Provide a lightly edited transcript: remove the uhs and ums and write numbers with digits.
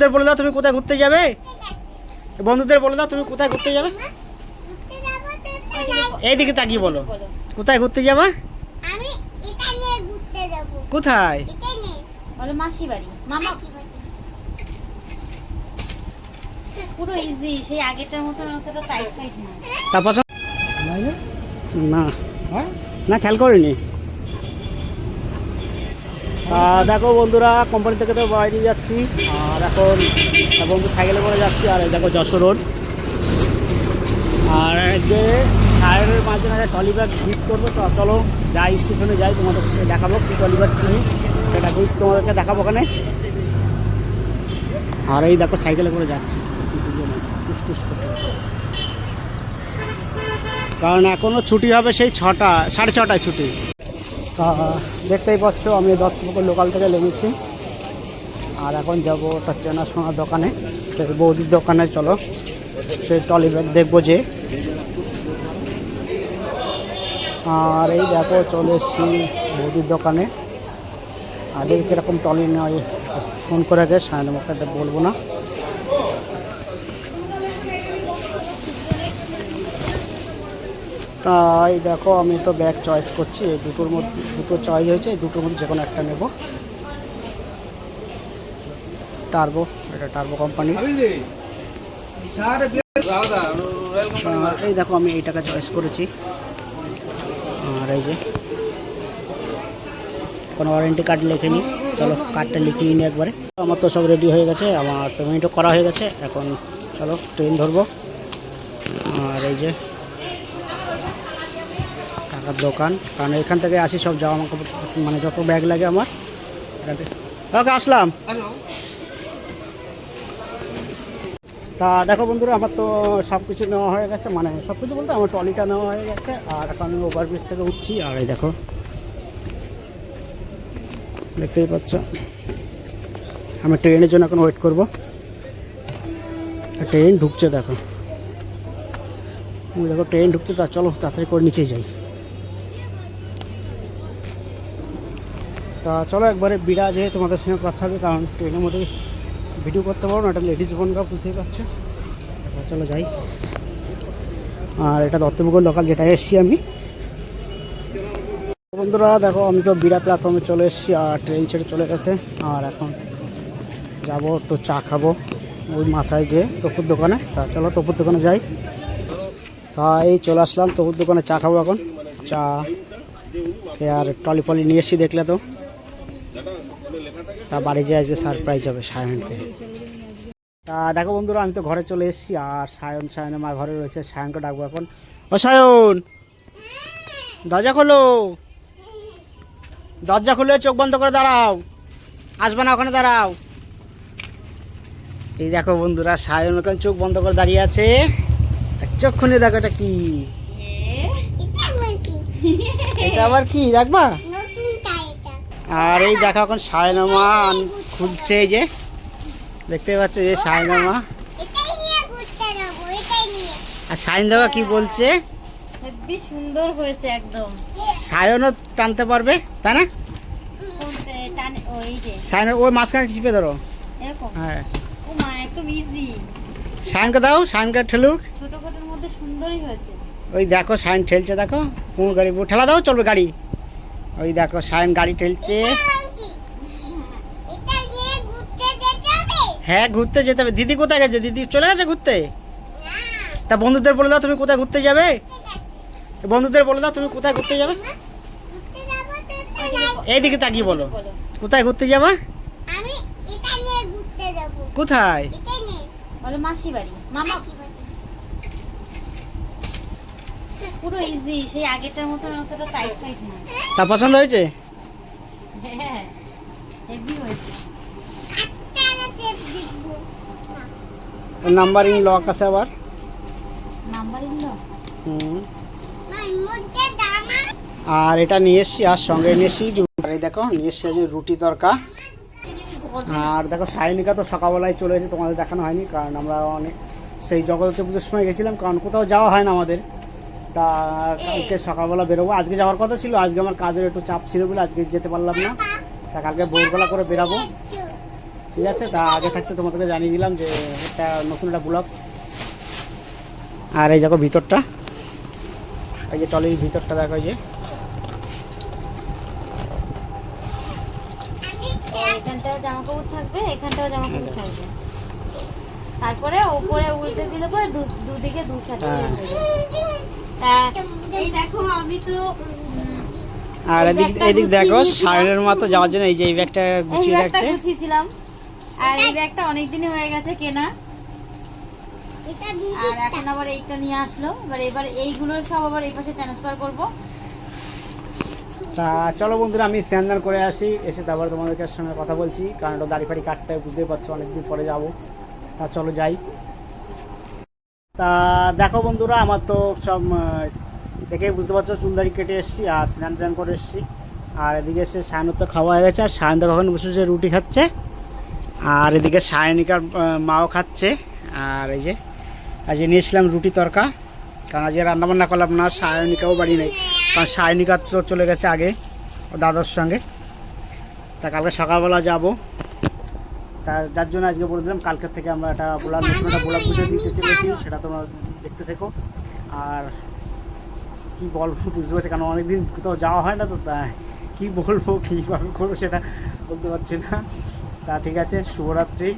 বন্ধুদের বলে দাও তুমি কোথায় ঘুরতে যাবে। বন্ধুদের বলে দাও তুমি কোথায় ঘুরতে যাবে। এইদিকে তাকিয়ে বলো কোথায় ঘুরতে যাবা। আমি এটা নিয়ে ঘুরতে যাব। কোথায়? এটা নিয়ে বলো মাসি বাড়ি। মামা পুরো ইজি, সেই আগেরটার মতন অতটা টাইট টাইট না। তারপর না না খেয়াল করিনি। দেখো বন্ধুরা কোম্পানি থেকে তো বাইরে যাচ্ছি আর এখন বন্ধু সাইকেলে করে যাচ্ছি। আর দেখো যশোর রোড আর যে সাইডের মাঝখানে ট্রলি ব্যাগ গিফট করবো। তো চলো যাই স্টেশনে যাই, তোমাদের সাথে দেখাবো কী ট্রলি ব্যাগ কিনি সেটা গিফট তোমাদেরকে দেখাবো ওখানে। আর এই দেখো সাইকেলে করে যাচ্ছি দুজনে টুস করতে, কারণ এখনও ছুটি হবে সেই 6টা 6:30টায় ছুটি। দেখতেই পাচ্ছ আমি 10 টাকা লোকাল থেকে লেগেছি আর এখন যাবো তার চেনাশোনার দোকানে, সেই বৌদির দোকানে। চলো সেই ট্রলি ব্যাগ দেখবো যে। আর এই দেখো চলে এসেছি বৌদির দোকানে। আর এই কীরকম ট্রলি নেওয়া ফোন করে গেছে সায়ন মুখে বলবো না। তাই দেখো আমি তো ব্যাগ চয়েস করছি, এই দুটোর মধ্যে দুটো চয়েস হয়েছে, এই দুটোর মধ্যে যে কোনো একটা নেব। টার্বো, এটা টার্বো কোম্পানি। এই দেখো আমি এইটাকে চয়েস করেছি। আর এই যে কোনো ওয়ারেন্টি কার্ড লিখে নিই, চলো কার্ডটা লিখিয়ে নিই একবারে। আমার তো সব রেডি হয়ে গেছে, আমার পেমেন্টও করা হয়ে গেছে। এখন চলো ট্রেন ধরবো। আর এই যে টাকার দোকান, কারণ এখান থেকে আসি সব জামা কাপড় মানে যত ব্যাগ লাগে আমার এখান থেকে। ওকে আসলাম। তা দেখো বন্ধুরা আমার তো সব কিছু নেওয়া হয়ে গেছে, মানে সব কিছু বলতে আমার ট্রলিটা নেওয়া হয়ে গেছে। আর এখন আমি ওভারব্রিজ থেকে উঠছি। আর এই দেখো দেখতেই পাচ্ছ আমি ট্রেনের জন্য এখন ওয়েট করবো। ট্রেন ঢুকছে দেখো, দেখো ট্রেন ঢুকছে। তা চলো তাড়াতাড়ি করে নিচে যাই। তা চলো একবারে বিড়া যেয়ে তোমাদের সঙ্গে কথা হবে, কারণ ট্রেনের মধ্যে ভিডিও করতে পারবো না, এটা লেডিস বোনরা বুঝতেই পারছো। চলো যাই। আর এটা দত্তপুকুর লোকাল যেটা এসছি আমি। বন্ধুরা দেখো আমি তো বিড়া প্ল্যাটফর্মে চলে এসেছি আর ট্রেন ছেড়ে চলে গেছে। আর এখন যাবো তো চা খাবো ওই মাথায় যে তপুর দোকানে। তা চলো তপুর দোকানে যাই। তা এই চলে আসলাম তপুর দোকানে, চা খাবো এখন। চা আর ট্রলি ফলি নিয়ে এসেছি দেখলে তো। তা বাড়ি যায় যে সারপ্রাইজ হবে সায়নকে। তা দেখো বন্ধুরা আমি তো ঘরে চলে এসেছি আর সায়ন আমার ঘরে রয়েছে। সায়নকে ডাকবো এখন। ও সায়ন দরজা খোলো, দরজা খুলে চোখ বন্ধ করে দাঁড়াও, আসবে না ওখানে দাঁড়াও। এই দেখো বন্ধুরা সায়ন ওখানে চোখ বন্ধ করে দাঁড়িয়ে আছে। চোখ খুলে দেখো এটা কি, এটা আবার কি দেখবা। আর এই দেখো এখন সায়নমা খুলছে, এই যে দেখতে পাচ্ছ যে সায়নমা। আর সায়ন দেখো কি বলছে, হেব্বি সুন্দর হয়েছে একদম। সায়নও টানতে পারবে তাই না। ওই যে সায়নের ওই মাঝখানে টিপে ধরো। এরকম হ্যাঁ ও মা একদম ইজি। সায়নকে দাও, সায়নকে ঠেলুক। ছোট খাটোর মধ্যে সুন্দরই হয়েছে। ওই দেখো সায়ন ঠেলছে, দেখো কোন গাড়ি ঠেলা দাও চলবে গাড়ি। ওই দেখো সায়ন গাড়ি ঠেলছে। হ্যাঁ ঘুরতে যেতে হবে। দিদি কোথায় গেছে? দিদি চলে গেছে ঘুরতে। তা বন্ধুদের বলে দাও তুমি কোথায় ঘুরতে যাবে। বন্ধুদের বলে দাও তুমি কোথায় ঘুরতে যাবে। এইদিকে তাকিয়ে বলো কোথায় ঘুরতে যাবা। আমি এটা নিয়ে ঘুরতে যাব। কোথায়? এটা নিয়ে বলো মাসি বাড়ি। মামা পুরো ইজি, সেই আগেরটার মতন অতটা টাইট টাইট না। তা পছন্দ হয়েছে? হ্যাঁ হেভি হয়েছে। একটা টেপ দিব। নাম্বারিং লক আছে আবার। নাম্বার ইলো মাই মধ্যে দামা। আর এটা নিয়ে এসছি আর সঙ্গে নিয়ে এসছি এই দেখো নিয়ে এসছি আজ রুটি তরকা। আর দেখো সায়নিকা তো সকালবেলায় চলে এসেছে, তোমাদের দেখানো হয়নি কারণ আমরা অনেক সেই জগদ্ধাত্রী পুজোর সময় গেছিলাম, কারণ কোথাও যাওয়া হয় না আমাদের। তা কালকে সকালবেলা বেরোবো, আজকে যাওয়ার কথা ছিল, আজকে আমার কাজের একটু চাপ ছিল বলে আজকে যেতে পারলাম না। তা কালকে ভোরবেলা করে বেরাবো। ঠিক আছে, তা আগে থাকতে তোমাদেরকে জানিয়ে দিলাম যে একটা নতুন একটা ব্লগ। আর এই দেখো ভিতরটা, এই যে টলির ভিতরটা দেখো, এই যে এখানটাও জামা কাপড় থাকবে, এখানটাও জামা কাপড় থাকবে। তারপরে উপরে উল্টে দিলে পরে দুদিকে দু সাইড হ্যাঁ। এই দেখো আমি তো আর এই এদিক ব্যাগটা এদিক গুছিয়ে দেখো নিয়েছিলাম। সাইডের মতো যাওয়ার জন্য এই যে এই ব্যাগটা এই গুছিয়ে ব্যাগটা রাখছে। গুছিয়েছিলাম, আর এই ব্যাগটা অনেকদিনই হয়ে গেছে কেনা, এটা আর দিদি এখন আবার এইটা নিয়ে আসলো। এবার এইগুলো সব আবার এই পাশে ট্রান্সফার করব। তা চলো বন্ধুরা, আমি স্যান্ডার করে আসি, এসে তারপর তোমাদেরকে সঙ্গে কথা বলছি, কারণ ওটা দাড়ি ফাড়ি কাটতে হবে, বুঝতেই পারছো অনেকদিন পরে যাব। তা চলো যাই। তা দেখো বন্ধুরা, আমার তো সব দেখে বুঝতে পারছো চুল দাড়ি কেটে এসেছি আর স্নান টান করে এসেছি। আর এদিকে এসে সায়নের তো খাওয়া হয়ে গেছে, আর সায়ন তো কখন বসে বসে রুটি খাচ্ছে, আর এদিকে সায়নিকার মাও খাচ্ছে। আর এই যে আজকে নিয়েছিলাম রুটি তরকা, কারণ আজকে রান্নাবান্না করলাম না, সায়নিকাও বাড়ি নেই, কারণ সায়নিকা তো চলে গেছে আগে ও দাদার সঙ্গে। তা কালকে সকালবেলা যাব, যার জন্য আজকে বলে দিলাম কালকের থেকে আমরা একটা ব্লগ, নতুন একটা ব্লগ ভিডিও দিতে চলেছি, সেটা তোমরা দেখতে থেকো। আর কী বলবো বুঝতে পারছি, কারণ অনেকদিন কোথাও যাওয়া হয় না, তো তাই কী বলবো কীভাবে করবো সেটা বলতে পারছি না। তা ঠিক আছে, শুভরাত্রি,